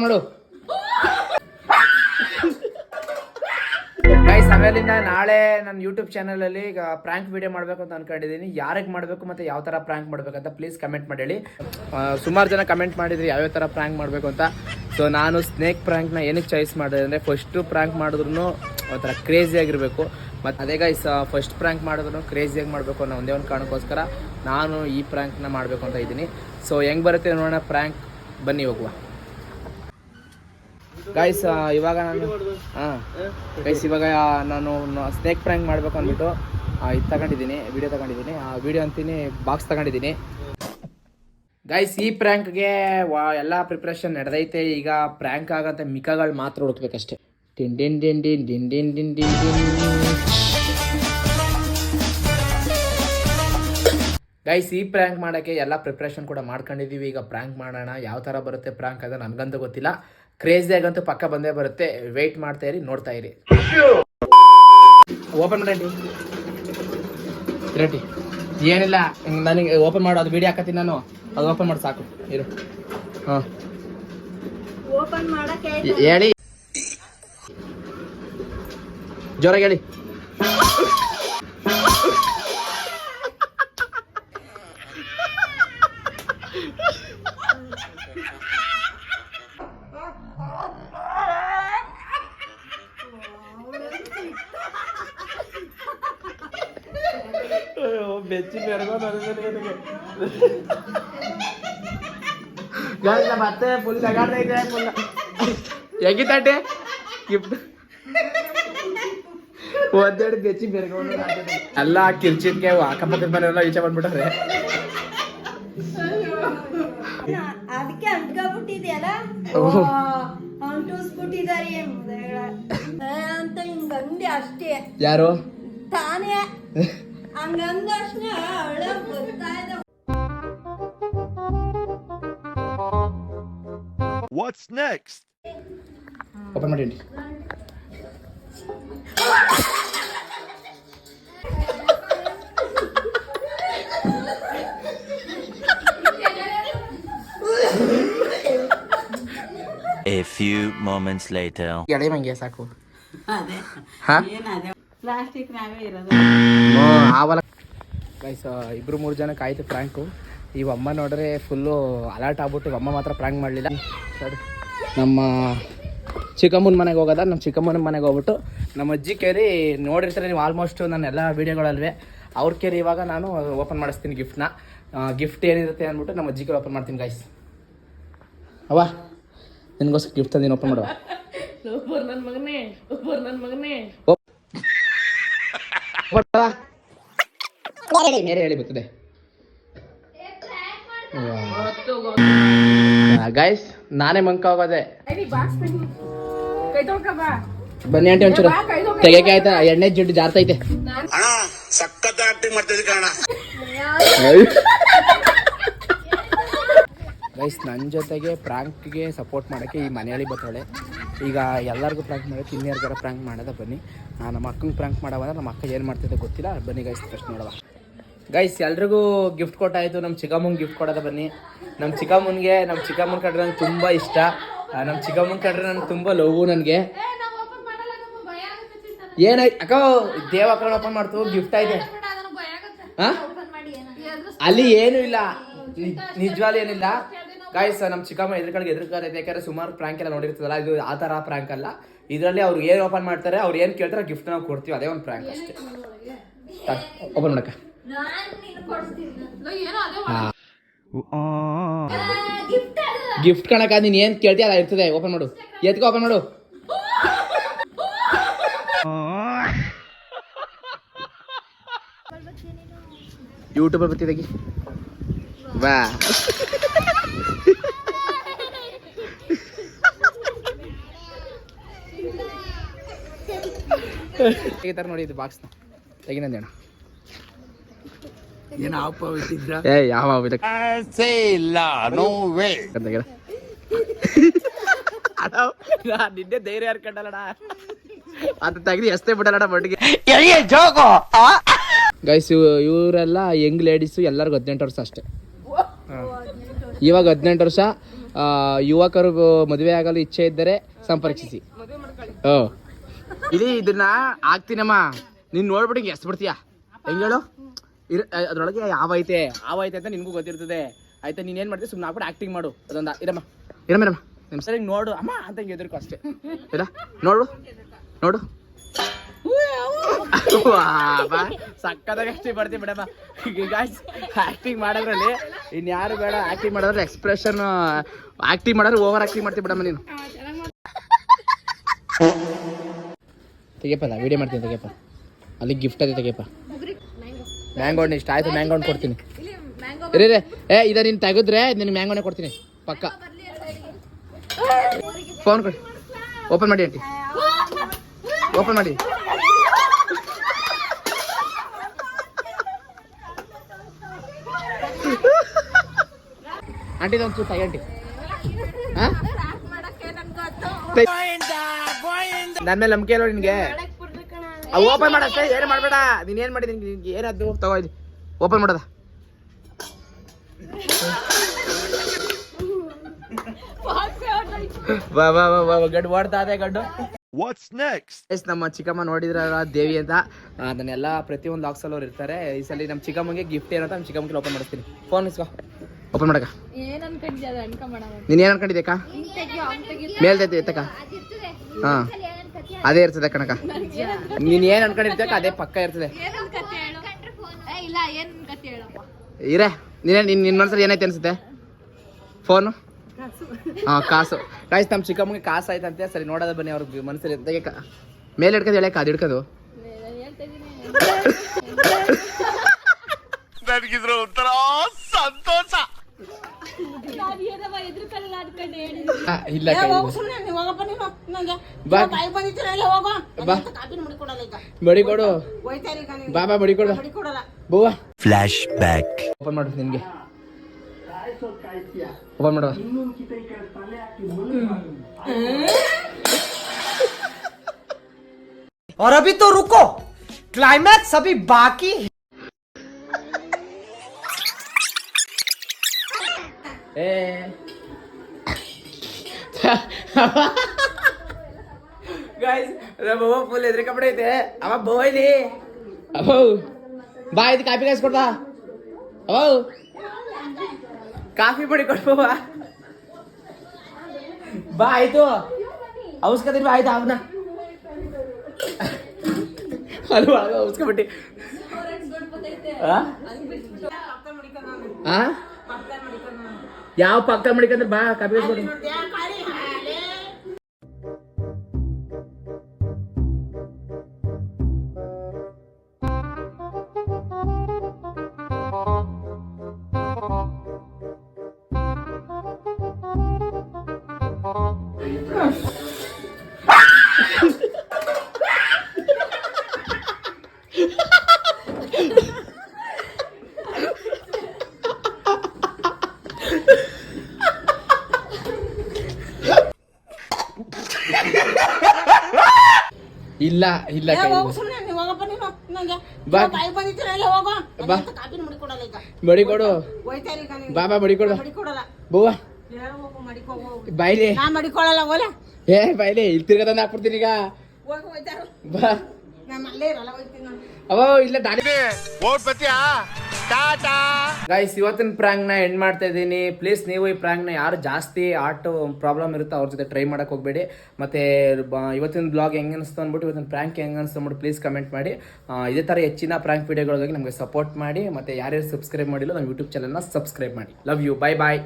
ಮಾಡು ಗೈಸ್. ಆಮೇಲಿಂದ ನಾಳೆ ನನ್ನ ಯೂಟ್ಯೂಬ್ ಚಾನಲಲ್ಲಿ ಈಗ ಪ್ರ್ಯಾಂಕ್ ವಿಡಿಯೋ ಮಾಡಬೇಕು ಅಂತ ಅನ್ಕೊಂಡಿದ್ದೀನಿ. ಯಾರಿಗೆ ಮಾಡಬೇಕು ಮತ್ತು ಯಾವ ಥರ ಪ್ರ್ಯಾಂಕ್ ಮಾಡಬೇಕಂತ ಪ್ಲೀಸ್ ಕಮೆಂಟ್ ಮಾಡಿ ಹೇಳಿ. ಸುಮಾರು ಜನ ಕಮೆಂಟ್ ಮಾಡಿದ್ರಿ ಯಾವ್ಯಾವ ಥರ ಪ್ರ್ಯಾಂಕ್ ಮಾಡಬೇಕು ಅಂತ. ಸೊ ನಾನು ಸ್ನೇಕ್ ಪ್ರ್ಯಾಂಕ್ನ ಏನಕ್ಕೆ ಚಾಯ್ಸ್ ಮಾಡಿದೆ ಅಂದರೆ ಫಸ್ಟು ಪ್ರ್ಯಾಂಕ್ ಮಾಡಿದ್ರು ಒಂಥರ ಕ್ರೇಜಿಯಾಗಿರಬೇಕು. ಮತ್ತು ಅದೇ ಗೈಸ್ ಫಸ್ಟ್ ಪ್ರ್ಯಾಂಕ್ ಮಾಡಿದ್ರು ಕ್ರೇಜಿಯಾಗಿ ಮಾಡಬೇಕು ಅನ್ನೋ ಒಂದೇ ಒಂದು ಕಾರಣಕ್ಕೋಸ್ಕರ ನಾನು ಈ ಪ್ರ್ಯಾಂಕ್ನ ಮಾಡಬೇಕು ಅಂತ ಇದ್ದೀನಿ. ಸೊ ಹೆಂಗೆ ಬರುತ್ತೆ ನೋಡೋಣ ಪ್ರ್ಯಾಂಕ್, ಬನ್ನಿ ಹೋಗುವ ಗೈಸ್. ಇವಾಗ ನಾನು ಗೈಸ್ ಇವಾಗ ನಾನು ಸ್ನೇಕ್ ಪ್ರ್ಯಾಂಕ್ ಮಾಡಬೇಕು ಅಂದ್ಬಿಟ್ಟು ಇದು ತಗೊಂಡಿದ್ದೀನಿ, ವಿಡಿಯೋ ತಗೊಂಡಿದ್ದೀನಿ. ಆ ವಿಡಿಯೋ ಅಂತೀನಿ ಬಾಕ್ಸ್ ತಗೊಂಡಿದ್ದೀನಿ ಗೈಸ್. ಈ ಪ್ರ್ಯಾಂಕ್ಗೆ ಎಲ್ಲ ಪ್ರಿಪ್ರೇಷನ್ ನಡೆದೈತೆ. ಈಗ ಪ್ರ್ಯಾಂಕ್ ಆಗಂತ ಮಿಕಗಳು ಮಾತ್ರ ಹುಡುಕ್ಬೇಕಷ್ಟೆ. ಡಿನ್ ಡಿನ್ ಡಿನ್ ಡಿನ್ ಡಿನ್ ಡಿನ್ ಡಿನ್ ಡಿನ್ ಡಿನ್. ಗೈಸ್ ಈ ಪ್ರ್ಯಾಂಕ್ ಮಾಡೋಕ್ಕೆ ಎಲ್ಲ ಪ್ರಿಪ್ರೇಷನ್ ಕೂಡ ಮಾಡ್ಕೊಂಡಿದ್ದೀವಿ. ಈಗ ಪ್ರ್ಯಾಂಕ್ ಮಾಡೋಣ. ಯಾವ ಥರ ಬರುತ್ತೆ ಪ್ರ್ಯಾಂಕ್ ಅದು ನನಗಂತೂ ಗೊತ್ತಿಲ್ಲ. ಕ್ರೇಜಿಯಾಗಂತೂ ಪಕ್ಕ ಬಂದೇ ಬರುತ್ತೆ. ವೆಯ್ಟ್ ಮಾಡ್ತಾ ಇರಿ, ನೋಡ್ತಾ ಇರಿ. ಓಪನ್ ಮಾಡಿ ರೆಡಿ. ಏನಿಲ್ಲ, ನನಗೆ ಓಪನ್ ಮಾಡು. ಅದು ವಿಡಿಯೋ ಹಾಕತ್ತೀನಿ ನಾನು. ಅದು ಓಪನ್ ಮಾಡಿ ಸಾಕು ಇರು. ಹಾಂ ಹೇಳಿ, ಜೋರಾಗಿ ಹೇಳಿ. ಬೆಚ್ಚಿ ಮತ್ತೆ ಫುಲ್ ತಗಾಡ್ತೈತೆ. ಫುಲ್ ಹೆಂಗಿತ್ತಟ್ಟೆ ಗಿಫ್ಟ್ ಒಂದೆರಡು ಬೆಚ್ಚಿ ಬೆರ್ಕೊಂಡು ಎಲ್ಲ ಕಿರ್ಚಿದ್ಗೆ ಅಕ್ಕಪಕ್ಕದ ಮನೆಯಲ್ಲ ಈಚೆ ಬಂದ್ಬಿಟ್ರೆ ಅದಕ್ಕೆ ಅಂಟ್ಕೊಂಡ್ಬಿಟ್ಟಿದ್ಯಲ್ಲ ಅಂಟಿಸ್ಬಿಟ್ಟಿದ್ದಾರೆ ಅಂತ ಹಿಂಗಂದೆ ಅಷ್ಟೇ. ಯಾರು ತಾನೇ ಹಂಗಂದಷ್ಟೇ ಅವಳ ಬರ್ತಾ ಇದ್ದ. What's next? ಓಪನ್ ಮಾಡಿ. A few moments later. ಎಳೆ ಮಂಗೆ ಸಾಕು. ಪ್ಲಾಸ್ಟಿಕ್ ನಾವೇ ಇರೋದು. ಗೈಸ್ ಇಬ್ರು ಮೂರು ಜನ ಕಾಯ್ತು ಪ್ರ್ಯಾಂಕು. ಈ ಅಮ್ಮ ನೋಡ್ರೆ ಫುಲ್ಲು ಅಲರ್ಟ್ ಆಗ್ಬಿಟ್ಟು ಅಮ್ಮ ಮಾತ್ರ ಪ್ರ್ಯಾಂಕ್ ಮಾಡಲಿಲ್ಲ. ನಮ್ಮ ಚಿಕ್ಕಮ್ಮನ ಮನೆಗೆ ಹೋಗೋದ. ನಮ್ಮ ಚಿಕ್ಕಮ್ಮನ ಮನೆಗೆ ಹೋಗ್ಬಿಟ್ಟು ನಮ್ಮ ಅಜ್ಜಿ ಕೇರಿ ನೋಡಿರ್ತಾರೆ ನೀವು ಆಲ್ಮೋಸ್ಟ್ ನನ್ನ ಎಲ್ಲ ವೀಡಿಯೋಗಳಲ್ವೇ. ಅವ್ರ ಕೇರಿ ಇವಾಗ ನಾನು ಓಪನ್ ಮಾಡಿಸ್ತೀನಿ ಗಿಫ್ಟ್ನ. ಗಿಫ್ಟ್ ಏನಿರುತ್ತೆ ಅಂದ್ಬಿಟ್ಟು ನಮ್ಮ ಅಜ್ಜಿಗೆ ಓಪನ್ ಮಾಡ್ತೀನಿ ಗೈಸ್. ಅವ್ವ ನಿನಗೋಸ್ಕರ ಗಿಫ್ಟ್ ತಂದಿನಿ, ಓಪನ್ ಮಾಡುವ. ಹೇಳಿ ಬರ್ತದೆ ಗೈಸ್. ನಾನೇ ಮಂಕ ಹೋಗೋದೆ. ಬನ್ನಿ ಆಂಟಿ ಒಂಚೂರು ತೆಗೆಕೆ ಆಯ್ತಾ. ಎಣ್ಣೆ ಜಿಡ್ಡು ಜಾರ್ತೈತೆ. ಗೈಸ್ ನನ್ನ ಜೊತೆಗೆ ಪ್ರ್ಯಾಂಕ್ಗೆ ಸಪೋರ್ಟ್ ಮಾಡೋಕ್ಕೆ ಈ ಮನೆಯಲ್ಲಿ ಬರ್ತಾಳೆ. ಈಗ ಎಲ್ಲರಿಗೂ ಪ್ರ್ಯಾಂಕ್ ಮಾಡೋಕ್ಕೆ ಇನ್ಯಾರಿಗಾರ ಪ್ರ್ಯಾಂಕ್ ಮಾಡೋದ. ಬನ್ನಿ ನಮ್ಮ ಅಕ್ಕಂಗೆ ಪ್ರ್ಯಾಂಕ್ ಮಾಡವಾಗ ನಮ್ಮ ಅಕ್ಕ ಏನು ಮಾಡ್ತಿದ್ದೆ ಗೊತ್ತಿಲ್ಲ. ಬನ್ನಿ ಗೈಸ್ ಫಸ್ಟ್ ನೋಡವ. ಗೈಸ್ ಎಲ್ರಿಗೂ ಗಿಫ್ಟ್ ಕೊಟ್ಟಾಯಿತು. ನಮ್ಮ ಚಿಕ್ಕಮ್ಮಂಗೆ ಗಿಫ್ಟ್ ಕೊಡೋದ. ಬನ್ನಿ ನಮ್ಮ ಚಿಕ್ಕಮ್ಮನ ಕಂಡ್ರೆ ನಂಗೆ ತುಂಬ ಇಷ್ಟ. ನಮ್ಮ ಚಿಕ್ಕಮ್ಮನ ಕಂಡ್ರೆ ನನಗೆ ತುಂಬ ಲವ್. ನನಗೆ ಏನಾಯ್ತು ಅಕ್ಕ ದೇವಕರಣ ಓಪನ್ ಮಾಡ್ತು. ಗಿಫ್ಟ್ ಐತೆ ಹಾಂ, ಅಲ್ಲಿ ಏನೂ ಇಲ್ಲ, ನಿಜವಾಗ್ಲೂ ಏನಿಲ್ಲ ಗೈಸ್. ನಮ್ಮ ಚಿಕ್ಕಮ್ಮ ಎದುರುಕೈತೆ. ಯಾಕಂದರೆ ಸುಮಾರು ಪ್ರ್ಯಾಂಕ್ ಎಲ್ಲ ನೋಡಿರ್ತದಲ್ಲ, ಇದು ಆ ಥರ ಪ್ರ್ಯಾಂಕ್ ಅಲ್ಲ. ಇದರಲ್ಲಿ ಅವ್ರು ಏನು ಓಪನ್ ಮಾಡ್ತಾರೆ, ಅವ್ರು ಏನು ಕೇಳ್ತಾರೆ ಗಿಫ್ಟ್ ನಾವು ಕೊಡ್ತೀವಿ. ಅದೇ ಒಂದು ಪ್ರ್ಯಾಂಕ್ ಅಷ್ಟೇ. ಓಪನ್ ಮಾಡಕ್ಕ. ಗಿಫ್ಟ್ ಕಣಕ ನೀನು ಏನು ಕೇಳ್ತೀಯ ಅಲ್ಲ ಇರ್ತದೆ. ಓಪನ್ ಮಾಡು, ಎತ್ಕೊ ಓಪನ್ ಮಾಡು. ಯೂಟ್ಯೂಬ್ ಬರ್ತಿದ್ದಾಗಿ ಬಾ. ಈ ಥರ ನೋಡಿ ಇದು ಬಾಕ್ಸ್ನ ತೆಗಿನಂದೇಣ. ಏನು ಆಪ ಬಿಟ್ಟಿದ್ರ? ಏ ಯಾವ ಇಲ್ಲ ನೋ ವೇ ನಿನ್ನೆ ಧೈರ್ಯ ಹರ್ಕೊಂಡಲ್ಲಡ ಅದು ತೆಗ್ದು ಎಷ್ಟೇ ಬಿಡಲ್ಲಡ ಬಡ್ಗೆ. ಗೈಸ್ ಇವರೆಲ್ಲ ಯಂಗ್ ಲೇಡೀಸು, ಎಲ್ಲರಿಗೂ 18 ವರ್ಷ ಅಷ್ಟೇ. ಇವಾಗ 18 ವರ್ಷ. ಯುವಕರಿಗೂ ಮದುವೆ ಆಗಲು ಇಚ್ಛೆ ಇದ್ದರೆ ಸಂಪರ್ಕಿಸಿ. ಇಲ್ಲಿ ಇದನ್ನ ಆಗ್ತೀನಮ್ಮ, ನೀನ್ ನೋಡ್ಬಿಟ್ಟು ಹಿಂಗೆ ಎಸ್ಬಿಡ್ತೀಯ. ಹೆಂಗ್ ಹೇಳು? ಅದ್ರೊಳಗೆ ಆವೈತೆ ಅಂತ ನಿನ್ಗೂ ಗೊತ್ತಿರ್ತದೆ ಆಯ್ತಾ. ನೀನ್ ಏನ್ ಮಾಡ್ತೀವಿ ಸುಮ್ಮನೆ ಹಾಕ್ಬಿಟ್ಟು ಆಕ್ಟಿಂಗ್ ಮಾಡು. ಅದೊಂದ ಇರಮ್ಮ ನಿಮ್ ಸರಿ ನೋಡು ಅಮ್ಮ ಅಂತ ಹಿಂಗೆ ಎದುರ್ಕೊ ಅಷ್ಟೇ. ಇಲ್ಲ ನೋಡು ಸಕ್ಕದಾಗ ಅಷ್ಟೇ ಬರ್ತೀವಿ ಬಿಡಮ್ಮ. ಆಕ್ಟಿಂಗ್ ಮಾಡೋದ್ರಲ್ಲಿ ಇನ್ಯಾರು ಬೇಡ. ಆಕ್ಟಿಂಗ್ ಮಾಡೋದ್ರೆ ಎಕ್ಸ್ಪ್ರೆಷನ್, ಆಕ್ಟಿಂಗ್ ಮಾಡೋದ್ರೆ ಓವರ್ ಆಕ್ಟಿಂಗ್ ಮಾಡ್ತೀವಿ ಬಿಡಮ್ಮ. ನೀನು ತೆಗೆಯಪ್ಪ, ವಿಡಿಯೋ ಮಾಡ್ತೀನಿ ತೆಗೆಯಪ್ಪ. ಅಲ್ಲಿ ಗಿಫ್ಟ್ ಅದೇ ತೆಗೆಯಪ್ಪ. ಮ್ಯಾಂಗೋ ಹಣ್ಣು ಇಷ್ಟ ಆಯ್ತು, ಮ್ಯಾಂಗೋ ಹಣ್ಣು ಕೊಡ್ತೀನಿ. ಇರೇ ಇದ ನೀನು ತೆಗೆದ್ರೆ ನಿನಗೆ ಮ್ಯಾಂಗೋನೇ ಕೊಡ್ತೀನಿ ಪಕ್ಕ. ಫೋನ್ ಕೊಡಿ, ಓಪನ್ ಮಾಡಿ ಆಂಟಿ, ಓಪನ್ ಮಾಡಿ. ಆಂಟಿ ಒಂದು ತಾಯಿ ಆಂಟಿ ನನ್ನ ಮೇಲೆ ನಂಬಿಕೆ ಇರೋ ನಿನ್ಗೆ. ಓಪನ್ ಮಾಡಷ್ಟೇ, ಏನು ಮಾಡಬೇಡ. ನೀನ್ ಏನ್ ಮಾಡಿದೀನಿ, ನಿನ್ಗೆ ಏನದ್ದು ತಗೋ ಇದು ಓಪನ್ ಮಾಡೋದ. ಗಡ್ಡು ಓಡ್ತಾ ಇದೆ ಗಡ್ಡು. What's next? ನಮ್ಮ ಚಿಕ್ಕಮ್ಮ ನೋಡಿದ್ರ ದೇವಿ ಅಂತ, ಅದನ್ನೆಲ್ಲ ಪ್ರತಿಯೊಂದು ಲಾಕ್ಸಲ್ಲಿ ಅವ್ರು ಇರ್ತಾರೆ. ಈ ಸಲ ನಮ್ಮ ಚಿಕ್ಕಮ್ಮಗೆ ಗಿಫ್ಟ್ ಏನಂತ ನಮ್ಮ ಚಿಕ್ಕಮ್ಮಗೆ ಓಪನ್ ಮಾಡಿಸ್ತೀನಿ. ಫೋನ್ ಇಸ್ಕೋ, ಓಪನ್ ಮಾಡಕ. ನೀನ್ ಏನ್ ಅನ್ಕೊಂಡಿದ್ಯಕ್ಕ? ಮೇಲ್ದೈತಿ ಎತ್ತಕ್ಕ. ಹಾ ಅದೇ ಇರ್ತದೆ ಕಣಕ. ನೀನ್ ಏನ್ ಅನ್ಕೊಂಡಿರ್ತಕ್ಕ ಅದೇ ಪಕ್ಕ ಇರ್ತದೆ. ಇರೇ ನಿನ್ ಮನ್ಸಲ್ಲಿ ಏನೈತೆ ಅನ್ಸುತ್ತೆ? ಫೋನು? ಹಾ ಕಾಸು. ಗಾಯ್ಸ್ ನಮ್ಮ ಚಿಕ್ಕಮ್ಮಗೆ ಕಾಸು ಆಯ್ತಂತೆ. ಸರಿ ನೋಡೋದ ಬನ್ನಿ ಅವ್ರಿಗೆ ಮನಸ್ಸಲ್ಲಿ ತೆಗೆ. ಮೇಲೆ ಹಿಡ್ಕೋದು ಹೇಳಕ್ಕ, ಅದು ಹಿಡ್ಕೋದು ನನಗಿದ್ರ ಒಂಥರ ಸಂತೋಷ. ಇಲ್ಲ ಬಡಿ ಕೊಡು ಬಾಬಾ, ಬಡಿ ಕೊಡು ಬೂವ. Flash back. ಓಪನ್ ಮಾಡು ನಿನ್ಗೆ, ಓಪನ್ ಮಾಡುವ. और अभी तो रुको, क्लाइमैक्स अभी बाकी है. ಗಾಯ್ಸ್ ನಮ್ಮ ಫುಲ್ ಎದ್ರಿ ಕಪಡೆ ಐತೆ. ಅವ ಬೋಯ್ಲಿ ಅವು ಬಾ, ಇದು ಕಾಫಿ ಕಾಯಿಸ್ ಕೊಡ್ತಾ. ಅವು ಕಾಫಿ ಪುಡಿ ಕೊಡ್ಬವ ಬಾ. ಆಯ್ತು ಔಸ್ಕತೀನಿ ಬಾ. ಆಯ್ತು ಅವನ ಅಲ್ಲಿ ಒಳಗ ಔಸ್ಕೊಬಿಟ್ಟಿ. ಯಾವ ಪಕ್ಕ ಮಡಿಕಂದ್ರೆ ಬಾ ಕಾಫಿ ಕಾಯಿಸ್ ಕೊಡಿ. ಇಲ್ಲ ಇಲ್ಲ ಬಡಿ ಕೊಡು ಬಾಬಾ, ಬಡಿ ಕೊಡು ಬೂವ. ಬಾಯ್ಲಿ ಏ ಬಾಯ್ಲಿ, ಇಲ್ಲಿ ತಿರ್ಗದಂದ ಹಾಕ್ಬಿಡ್ತೀನಿ ಈಗ ಬಾ. ಅವೋ ಇಲ್ಲ ದಾಡಿ ಗೈಸ್, ಇವತ್ತಿನ ಪ್ರಾಂಕ್ ನ ಎಂಡ್ ಮಾಡ್ತಾ ಇದ್ದೀನಿ. ಪ್ಲೀಸ್ ನೀವು ಈ ಪ್ರಾಂಕ್ ನ ಯಾರು ಜಾಸ್ತಿ ಆರ್ಟ್ ಪ್ರಾಬ್ಲಮ್ ಇರುತ್ತೋ ಅವ್ರ ಜೊತೆ ಟ್ರೈ ಮಾಡಕ್ ಹೋಗ್ಬೇಡಿ. ಮತ್ತೆ ಇವತ್ತಿನ ಬ್ಲಾಗ್ ಹೆಂಗ್ ಅನಿಸ್ತು ಅಂದ್ಬಿಟ್ಟು, ಇವತ್ತಿನ ಪ್ರಾಂಕ್ ಹೆಂಗ್ ಅನಿಸ್ತು ಅಂದ್ಬಿಟ್ಟು ಪ್ಲೀಸ್ ಕಮೆಂಟ್ ಮಾಡಿ. ಇದೇ ತರ ಹೆಚ್ಚಿನ ಪ್ರಾಂಕ್ ವಿಡಿಯೋಗಳಿಗೆ ನಮಗೆ ಸಪೋರ್ಟ್ ಮಾಡಿ. ಮತ್ತೆ ಯಾರ್ಯಾರು ಸಬ್ಸ್ಕ್ರೈಬ್ ಮಾಡಿಲ್ಲ ನಮ್ಮ ಯೂಟ್ಯೂಬ್ ಚಾನಲ್ನ ಸಬ್ಸ್ಕ್ರೈಬ್ ಮಾಡಿ. Love you, bye bye.